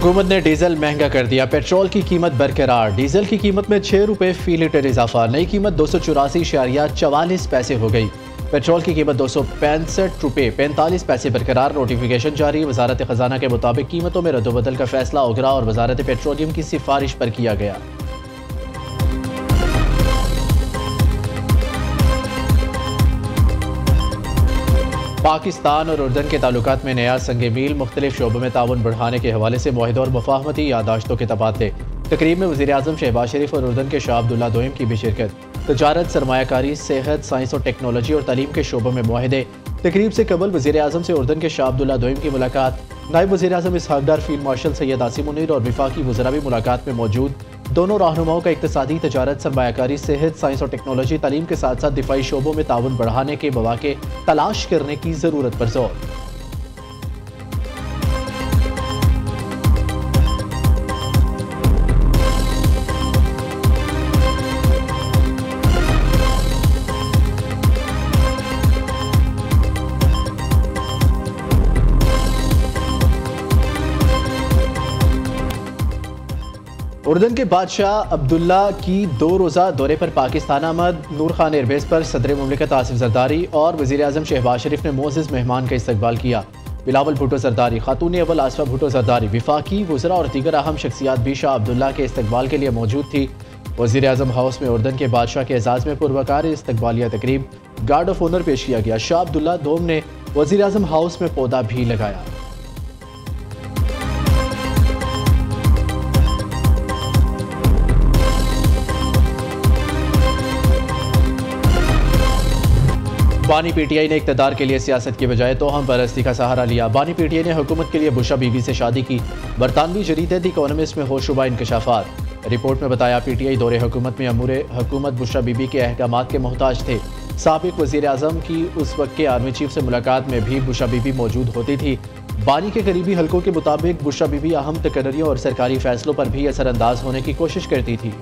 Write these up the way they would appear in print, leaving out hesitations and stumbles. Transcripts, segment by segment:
हुकूमत ने डीजल महंगा कर दिया, पेट्रोल की कीमत बरकरार। डीजल की कीमत में 6 रुपये फी लीटर इजाफा, नई कीमत 284.44 पैसे हो गई। पेट्रोल की कीमत 265 रुपये 45 पैसे बरकरार। नोटिफिकेशन जारी। वजारत खजाना के मुताबिक कीमतों में रद्दोबदल का फैसला ओगरा और वजारत पेट्रोलियम की सिफारिश पर किया गया। पाकिस्तान और उर्दन के ताल्लुकात में नया संग मील, मुख्तलिफ शोबों में ताउन बढ़ाने के हवाले से मुआहिदों और मुफाहमती यादाश्तों के तबादले। तकरीब में वज़ीर आज़म शहबाज शरीफ और उर्दन के शाह अब्दुल्ला दोइम की भी शिरकत। तजारत, सरमायाकारी, सेहत, साइंस और टेक्नोलॉजी और तालीम के शोबों में मुआहिदे। तकरीब से कबल वज़ीर आज़म से उर्दन के शाह अब्दुल्ला दोइम की मुलाकात। नायब वज़ीर आज़म इसहाक डार, फील्ड मार्शल सैयद आसिम मुनीर और विफाकी वज़रा भी मुलाकात में मौजूद। दोनों रहनुमाओं का इक्तिसादी, तजारत, सरमायाकारी, सेहत, साइंस और टेक्नोलॉजी, तालीम के साथ साथ दिफाई शोबों में ताउन बढ़ाने के मौके तलाश करने की ज़रूरत पर जोर। उर्दन के बादशाह अब्दुल्ला की 2 रोज़ा दौरे पर पाकिस्तान आमद। नूर खान एयरबेस पर सदर मुमलिकत आसिफ जरदारी और वज़ीर आज़म शहबाज शरीफ ने मोअज़्ज़ज़ मेहमान का इस्तकबाल किया। बिलावल भुट्टो जरदारी, खातून अव्वल आसफा भुट्टो जरदारी, विफाकी वज़रा और दीगर अहम शख्सियात भी शाह अब्दुल्ला के इस्तकबाल के लिए मौजूद थी। वज़ीर आज़म हाउस में उर्दन के बादशाह के एजाज़ में पुरवकार इस्तकबालिया तकरीब, गार्ड ऑफ ऑनर पेश किया गया। शाह अब्दुल्ला दोम ने वज़ीर आज़म हाउस में पौधा भी लगाया। बानी पीटीआई ने इक़्तिदार के लिए सियासत की बजाय तोहम परस्ती का सहारा लिया। बानी पीटीआई ने हुकूमत के लिए बुशा बीबी से शादी की। बरतानवी जरीदे द इकोनॉमिस्ट में होशरुबा इंकशाफात। रिपोर्ट में बताया पीटीआई दौरे हुकूमत में अमूर हुकूमत बुशा बीबी के अहकामात के मोहताज थे। साबिक वज़ीर आज़म की उस वक्त के आर्मी चीफ से मुलाकात में भी बुशा बीबी मौजूद होती थी। बानी के करीबी हलकों के मुताबिक बुशा बीबी अहम तकर्रियों और सरकारी फैसलों पर भी असरअंदाज होने की कोशिश करती थी।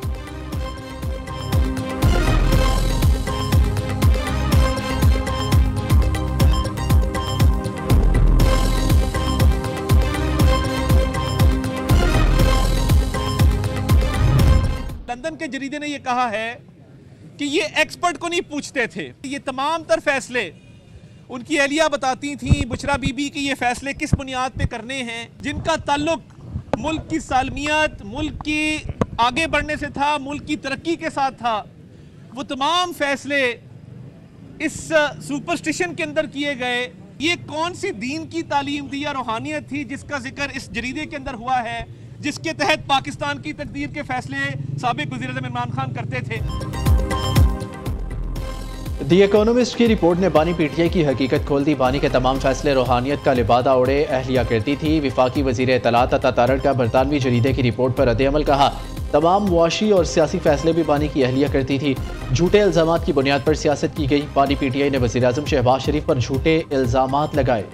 लंदन के जरीदे ने यह कहा है कि ये एक्सपर्ट को नहीं पूछते थे। ये तमाम तर फैसले उनकी अहलिया बताती थी बुशरा बीबी कि ये फैसले किस बुनियाद पे करने हैं, जिनका ताल्लुक मुल्क की सालमियत, मुल्क की आगे बढ़ने से था, मुल्क की तरक्की के साथ था। वो तमाम फैसले इस सुपरस्टिशन के अंदर किए गए। ये कौन सी दीन की तालीम थी या रूहानियत थी जिसका जिक्र इस जरीदे के अंदर हुआ है, जिसके तहत पाकिस्तान की तकदीर के फैसले साबिक वज़ीर-ए-आज़म इमरान खान करते थे। दी इकोनॉमिस्ट की रिपोर्ट ने बानी पीटीआई की हकीकत खोल दी। बानी के तमाम फैसले रूहानियत का लिबादा ओढ़े अहलिया करती थी। विफाकी वज़ीर इत्तलात अता तारड़ का बरतानवी जरीदे की रिपोर्ट पर रद्द-ए-अमल कहा। तमाम मुआशी और सियासी फैसले भी बानी की अहलिया करती थी। झूठे इल्ज़ामात की बुनियाद पर सियासत की गई। बानी पीटीआई ने वज़ीर आज़म शहबाज शरीफ पर झूठे इल्ज़ामात लगाए।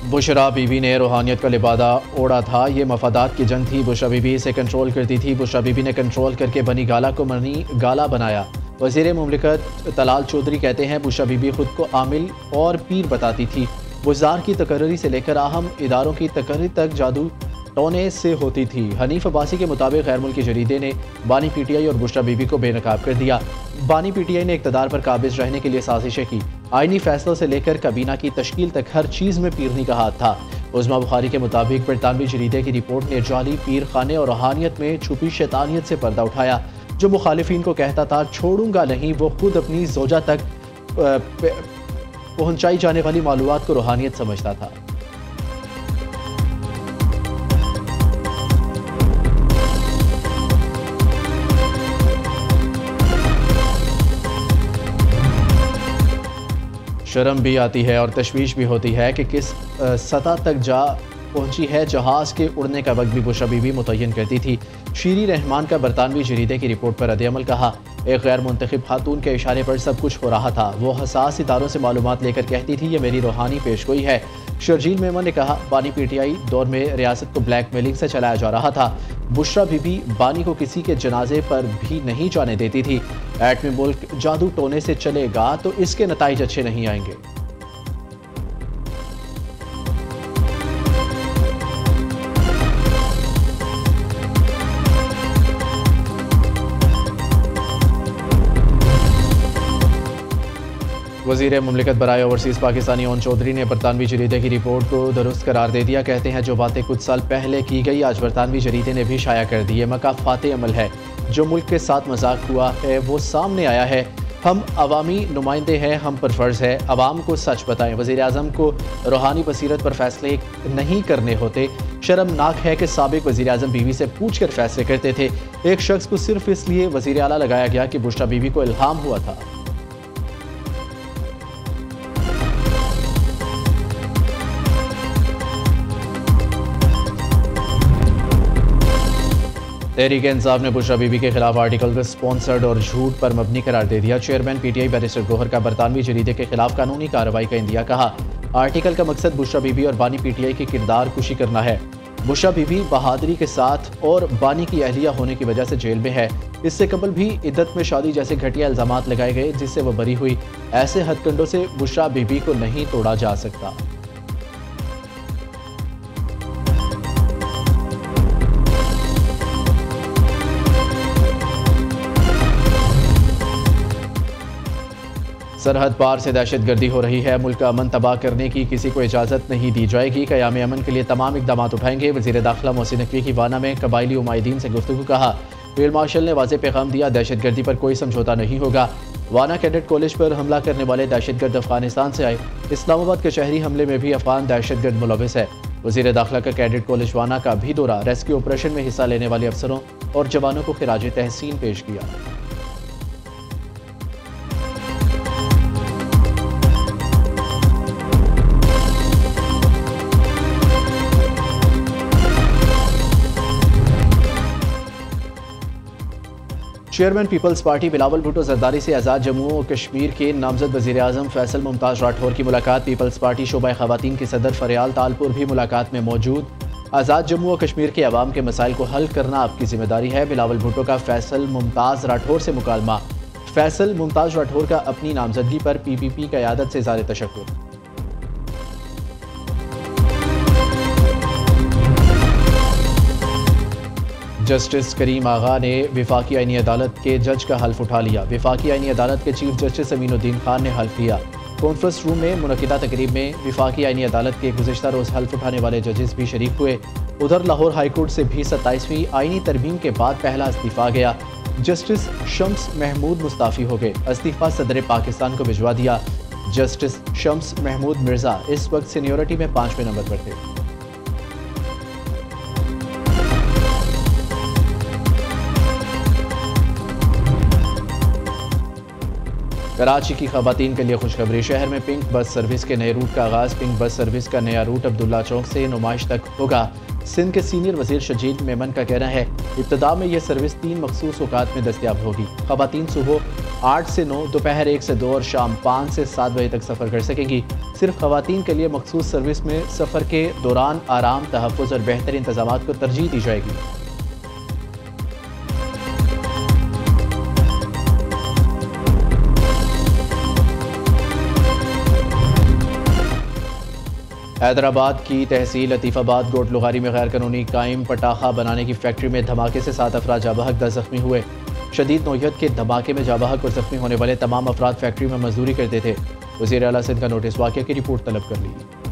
बुशरा बीबी ने रूहानियत का लिबादा ओढ़ा था। ये मफादात की जंग थी। बुशरा बीबी इसे कंट्रोल करती थी। बुशरा बीबी ने कंट्रोल करके बनी गाला को मनी गाला बनाया। वज़ीर मुमलिकत तलाल चौधरी कहते हैं बुशरा बीबी खुद को आमिल और पीर बताती थी। बुज़ार की तकर्री से लेकर अहम इदारों की तकर्री तक जादू टोने से होती थी। हनीफ अब्बासी के मुताबिक गैर मुल्की जरीदे ने बानी पीटीआई और बुशरा बीबी को बेनकाब कर दिया। बानी पीटीआई ने इक़्तिदार पर काबिज रहने के लिए साजिशें की। आईनी फैसलों से लेकर काबीना की तश्कील तक हर चीज़ में पीरनी का हाथ था। उज़मा बुखारी के मुताबिक बरतानवी जरीदे की रिपोर्ट ने जाली पीर खाने और रूहानियत में छुपी शैतानियत से पर्दा उठाया। जो मुखालिफिन को कहता था छोड़ूंगा नहीं, वो खुद अपनी ज़ौजा तक पहुँचाई जाने वाली मालूमात को रूहानियत समझता था। शर्म भी आती है और तशवीश भी होती है कि किस सतह तक जा पहुंची है। जहाज़ के उड़ने का वक्त भी बुशरा बीबी मुतय्यन करती थी। शीरी रहमान का बरतानवी जरीदे की रिपोर्ट पर रद्द-ए-अमल कहा। एक गैर मुंतखब खातून के इशारे पर सब कुछ हो रहा था। वो हसास इदारों से मालूमात लेकर कहती थी ये मेरी रूहानी पेशगोई है। शर्जील मेमन ने कहा, बानी पीटीआई दौर में रियासत को ब्लैकमेलिंग से चलाया जा रहा था। बुशरा बीबी बानी को किसी के जनाजे पर भी नहीं जाने देती थी। एटमी मुल्क जादू टोने से चलेगा तो इसके नताइज अच्छे नहीं आएंगे। वज़ीर मुमलिकत बराए ओवरसीज़ पाकिस्तानी ओन चौधरी ने बरतानवी जरीदे की रिपोर्ट को दुरुस्त करार दे दिया। कहते हैं जो बातें कुछ साल पहले की गई आज बरतानवी जरीदे ने भी शाया कर दी। ये मकाफाते अमल है। जो मुल्क के साथ मजाक हुआ है वो सामने आया है। हम अवामी नुमाइंदे हैं, हम पर फर्ज है अवाम को सच बताएं। वज़ीर आज़म को रूहानी बसीरत पर फैसले नहीं करने होते। शर्मनाक है कि साबिक वज़ीर आज़म बीवी से पूछ कर फैसले करते थे। एक शख्स को सिर्फ इसलिए वज़ीर आला लगाया गया कि बुशरा बीवी को इल्हाम हुआ था। तहरीक इंसाफ ने बुशरा बीबी के खिलाफ आर्टिकल को स्पॉन्सर्ड और झूठ पर मबनी करार दे दिया। चेयरमैन पीटीआई बैरिस्टर गोहर का बरतानवी जरीदे के खिलाफ कानूनी कार्रवाई का इंदिया। कहा, आर्टिकल का मकसद बुशरा बीबी और बानी पीटीआई की किरदार कुशी करना है। बुशरा बीबी बहादुरी के साथ और बानी की अहलिया होने की वजह से जेल में है। इससे कबल भी इद्दत में शादी जैसे घटिया इल्जामात लगाए गए जिससे वह बरी हुई। ऐसे हथकंडों से बुशरा बीबी को नहीं तोड़ा जा सकता। सरहद पार से दहशतगर्दी हो रही है। मुल्क का अमन तबाह करने की किसी को इजाज़त नहीं दी जाएगी। क़याम अमन के लिए तमाम इक़दाम उठाएंगे। वज़ीर दाखिला मोहसिन नकवी की वाना में कबायली उमाइदीन से गुफ्तगू। कहा, फील्ड मार्शल ने वाज़ेह पैगाम दिया, दहशतगर्दी पर कोई समझौता नहीं होगा। वाना कैडेट कॉलेज पर हमला करने वाले दहशतगर्द अफगानिस्तान से आए। इस्लामाबाद के शहरी हमले में भी अफगान दहशतगर्द मुलविस है। वज़ीर दाखिला का कैडेट कॉलेज वाना का भी दौरा, रेस्क्यू ऑपरेशन में हिस्सा लेने वाले अफसरों और जवानों को खिराज तहसीन पेश किया। चेयरमैन पीपल्स पार्टी बिलावल भुट्टो जरदारी से आज़ाद जम्मू और कश्मीर के नामजद वज़ीर आज़म फैसल मुमताज़ राठौर की मुलाकात। पीपल्स पार्टी शोबा ख़वातीन की सदर फरियाल तालपुर भी मुलाकात में मौजूद। आज़ाद जम्मू और कश्मीर के अवाम के मसाइल को हल करना आपकी जिम्मेदारी है। बिलावल भुट्टो का फैसल मुमताज़ राठौर से मुकालमा। फैसल मुमताज़ राठौर का अपनी नामजदगी पर PPP क़यादत से इज़हार तशक्कुर। जस्टिस करीम आगा ने विफाकी आईनी अदालत के जज का हल्फ उठा लिया। विफाकी आईनी अदालत के चीफ जस्टिस अमीनुद्दीन खान ने हल्फ लिया। कॉन्फ्रेंस रूम में मुनक़िदा तकरीब में विफाकी आईनी अदालत के गुज़िश्ता रोज़ हल्फ उठाने वाले जजेस भी शरीक हुए। उधर लाहौर हाईकोर्ट से भी 27वीं आईनी तरमीम के बाद पहला इस्तीफ़ा गया। जस्टिस शम्स महमूद मुस्ताफ़ी हो गए। इस्तीफ़ा सदर पाकिस्तान को भिजवा दिया। जस्टिस शम्स महमूद मिर्ज़ा इस वक्त सीनियरिटी में 5वें नंबर पर थे। कराची की ख़वातीन के लिए खुशखबरी। शहर में पिंक बस सर्विस के नए रूट का आगाज़। पिंक बस सर्विस का नया रूट अब्दुल्ला चौक से नुमाइश तक होगा। सिंध के सीनियर वज़ीर शर्जील मेमन का कहना है, इब्तिदा में यह सर्विस 3 मखसूस औकात में दस्तियाब होगी। ख़वातीन सुबह 8 से 9, दोपहर 1 से 2 और शाम 5 से 7 बजे तक सफ़र कर सकेंगी। सिर्फ ख़वातीन के लिए मखसूस सर्विस में सफ़र के दौरान आराम, तहफ़्फ़ुज़ और बेहतर इंतज़ामात को तरजीह दी जाएगी। हैदराबाद की तहसील लतीफ़ाबाद गोट लुगारी में गैर कानूनी कायम पटाखा बनाने की फैक्ट्री में धमाके से 7 अफराद जाँ बहक, 10 ज़ख्मी हुए। शदीद नौयत के धमाके में जाँ बहक और ज़ख्मी होने वाले तमाम अफराद फैक्ट्री में मजदूरी करते थे। वज़ीर आला सिंध का नोटिस वाक़े की रिपोर्ट तलब कर ली।